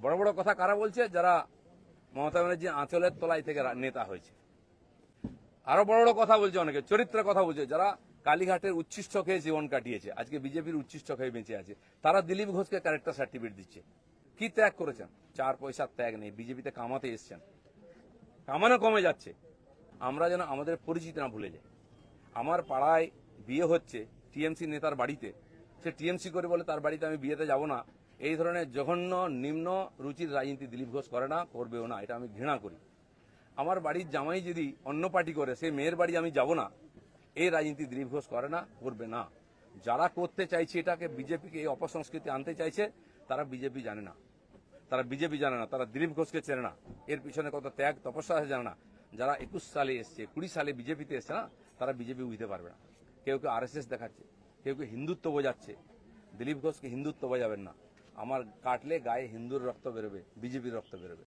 বড় বড় কথা কারা বলছে? যারা মমতা ব্যানার্জি আঁচলের তলায় থেকে নেতা হয়েছে। আরো বড় বড় কথা বলছে, অনেকে চরিত্রের কথা বলছে, যারা কালীঘাটের উচ্ছিষ্ট খেয়ে জীবন কাটিয়েছে, আজকে বিজেপির উচ্ছিষ্ট খেয়ে বেঁচে আছে, তারা দিলীপ ঘোষকে ক্যারেক্টার সার্টিফিকেট দিচ্ছে। কি ত্যাগ করেছেন? 4 পয়সার ত্যাগ নেই। বিজেপিতে কামাতে এসছেন, কামানো কমে যাচ্ছে। আমরা যেন আমাদের পরিচিতি না ভুলে যাই। আমার পাড়ায় বিয়ে হচ্ছে টিএমসি নেতার বাড়িতে, সে টিএমসি করে বলে তার বাড়িতে আমি বিয়েতে যাব না। এই ধরনের জঘন্য নিম্ন রুচির রাজনীতি দিলীপ ঘোষ করে না, করবেও না। এটা আমি ঘৃণা করি। আমার বাড়ির জামাই যদি অন্য পার্টি করে, সেই মেয়ের বাড়ি আমি যাব না, এই রাজনীতি দিলীপ ঘোষ করে না, করবে না। যারা করতে চাইছে এটাকে, বিজেপিকে এই অপসংস্কৃতি আনতে চাইছে, তারা বিজেপি জানে না, তারা দিলীপ ঘোষকে চেনে না, এর পিছনে কত ত্যাগ তপস্যা আছে জানে না। যারা 21 সালে এসছে, 20 সালে বিজেপিতে এসছে না, তারা বিজেপি বুঝতে পারবে না। কেউ কেউ আরএসএস দেখাচ্ছে, কেউ কেউ হিন্দুত্ব বোঝাচ্ছে। দিলীপ ঘোষকে হিন্দুত্ব বোঝাবেন না। আমার কাটলে গায়ে হিন্দুর রক্ত বেরোবে, বিজেপির রক্ত বেরোবে।